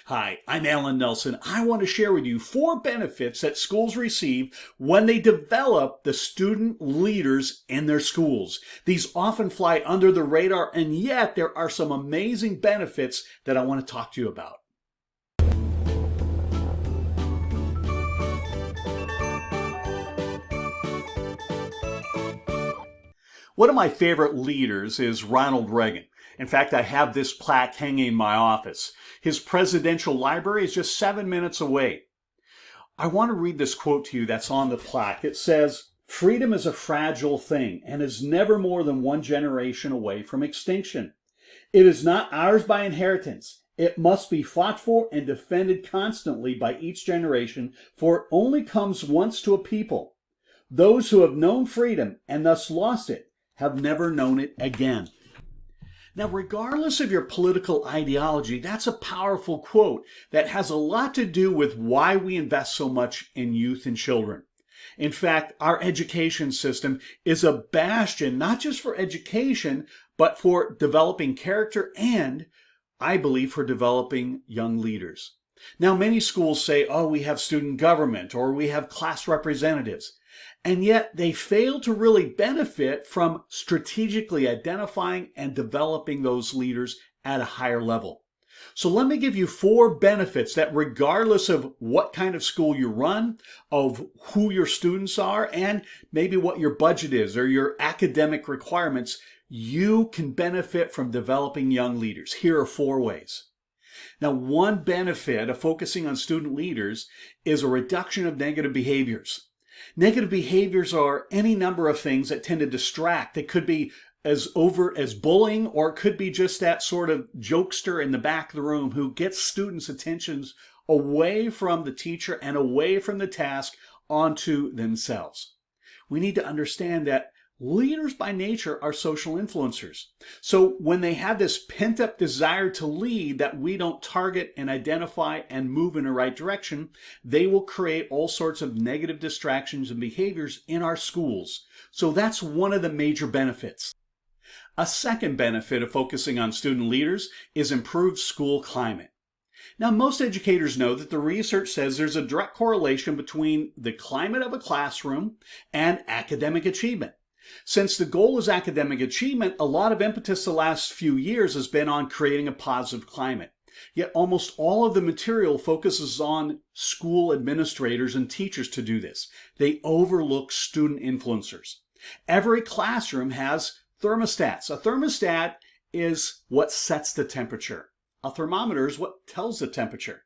Hi, I'm Alan Nelson. I want to share with you 4 benefits that schools receive when they develop the student leaders in their schools. These often fly under the radar, and yet there are some amazing benefits that I want to talk to you about. One of my favorite leaders is Ronald Reagan. In fact, I have this plaque hanging in my office. His presidential library is just 7 minutes away. I want to read this quote to you that's on the plaque. It says, "Freedom is a fragile thing and is never more than one generation away from extinction. It is not ours by inheritance. It must be fought for and defended constantly by each generation, for it only comes once to a people. Those who have known freedom and thus lost it have never known it again." Now, regardless of your political ideology, that's a powerful quote that has a lot to do with why we invest so much in youth and children. In fact, our education system is a bastion, not just for education, but for developing character and, I believe, for developing young leaders. Now, many schools say, oh, we have student government or we have class representatives. And yet they fail to really benefit from strategically identifying and developing those leaders at a higher level. So let me give you 4 benefits that regardless of what kind of school you run, of who your students are, and maybe what your budget is or your academic requirements, you can benefit from developing young leaders. Here are 4 ways. Now, one benefit of focusing on student leaders is a reduction of negative behaviors. Negative behaviors are any number of things that tend to distract. It could be as overt as bullying, or it could be just that sort of jokester in the back of the room who gets students' attentions away from the teacher and away from the task onto themselves. We need to understand that leaders by nature are social influencers. So when they have this pent-up desire to lead that we don't target and identify and move in the right direction, they will create all sorts of negative distractions and behaviors in our schools. So that's one of the major benefits. A second benefit of focusing on student leaders is improved school climate. Now, most educators know that the research says there's a direct correlation between the climate of a classroom and academic achievement. Since the goal is academic achievement, a lot of impetus the last few years has been on creating a positive climate. Yet almost all of the material focuses on school administrators and teachers to do this. They overlook student influencers. Every classroom has thermostats. A thermostat is what sets the temperature. A thermometer is what tells the temperature.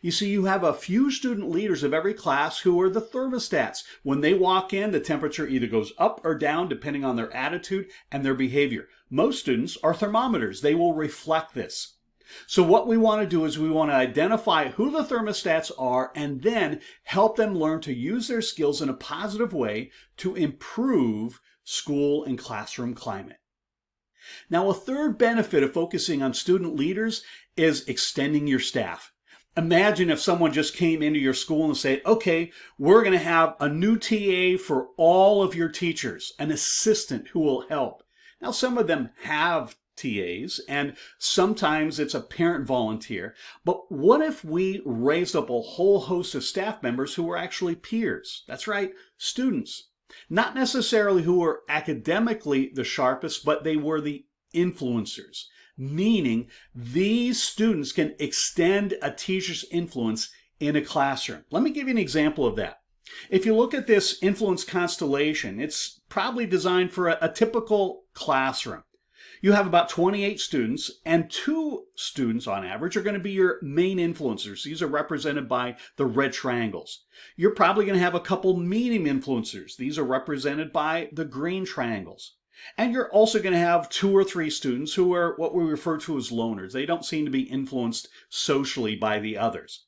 You see, you have a few student leaders of every class who are the thermostats. When they walk in, the temperature either goes up or down depending on their attitude and their behavior. Most students are thermometers. They will reflect this. So what we want to do is we want to identify who the thermostats are and then help them learn to use their skills in a positive way to improve school and classroom climate. Now, a third benefit of focusing on student leaders is extending your staff. Imagine if someone just came into your school and said, okay, we're going to have a new TA for all of your teachers, an assistant who will help. Now, some of them have TAs, and sometimes it's a parent volunteer. But what if we raised up a whole host of staff members who were actually peers? That's right, students. Not necessarily who were academically the sharpest, but they were the influencers. Meaning these students can extend a teacher's influence in a classroom. Let me give you an example of that. If you look at this influence constellation, it's probably designed for a typical classroom. You have about 28 students, and 2 students on average are going to be your main influencers. These are represented by the red triangles. You're probably going to have a couple medium influencers. These are represented by the green triangles. And you're also going to have 2 or 3 students who are what we refer to as loners. They don't seem to be influenced socially by the others.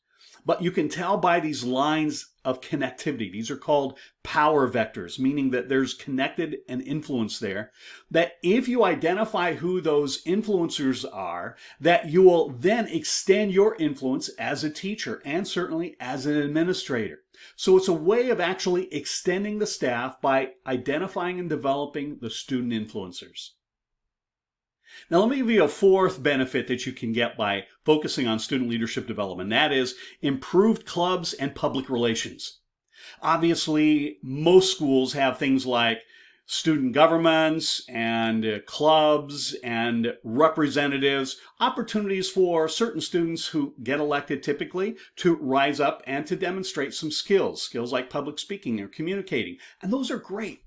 But you can tell by these lines of connectivity, these are called power vectors, meaning that there's connected and influence there, that if you identify who those influencers are, that you will then extend your influence as a teacher and certainly as an administrator. So it's a way of actually extending the staff by identifying and developing the student influencers. Now, let me give you a fourth benefit that you can get by focusing on student leadership development. That is improved clubs and public relations. Obviously, most schools have things like student governments and clubs and representatives, opportunities for certain students who get elected typically to rise up and to demonstrate some skills like public speaking or communicating. And those are great.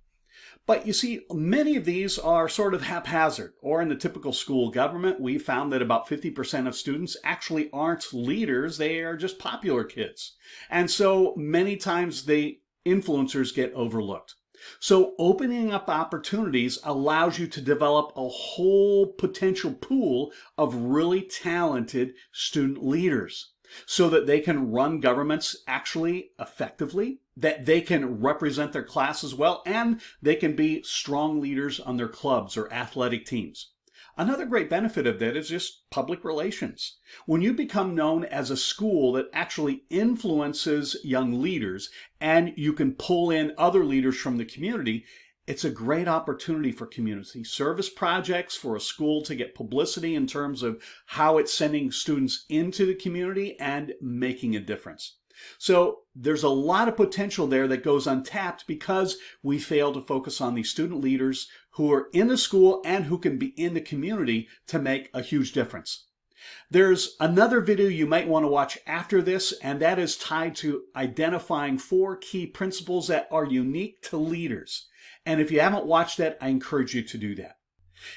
But you see, many of these are sort of haphazard, or in the typical school government, we found that about 50% of students actually aren't leaders, they are just popular kids. And so many times the influencers get overlooked. So opening up opportunities allows you to develop a whole potential pool of really talented student leaders so that they can run governments actually effectively, that they can represent their classes well, and they can be strong leaders on their clubs or athletic teams. Another great benefit of that is just public relations. When you become known as a school that actually influences young leaders and you can pull in other leaders from the community, it's a great opportunity for community service projects, for a school to get publicity in terms of how it's sending students into the community and making a difference. So there's a lot of potential there that goes untapped because we fail to focus on these student leaders who are in the school and who can be in the community to make a huge difference. There's another video you might want to watch after this, and that is tied to identifying 4 key principles that are unique to leaders. And if you haven't watched that, I encourage you to do that.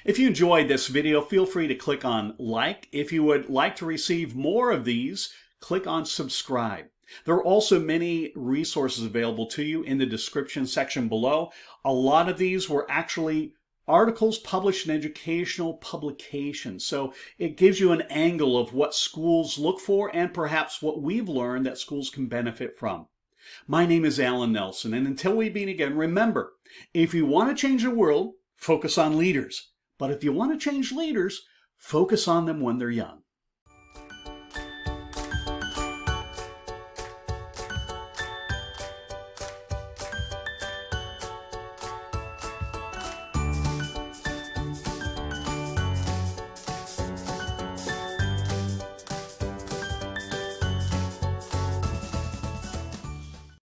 If you enjoyed this video, feel free to click on like. If you would like to receive more of these, click on subscribe. There are also many resources available to you in the description section below. A lot of these were actually articles published in educational publications. So it gives you an angle of what schools look for and perhaps what we've learned that schools can benefit from. My name is Alan Nelson, and until we meet again, remember, if you want to change the world, focus on leaders. But if you want to change leaders, focus on them when they're young.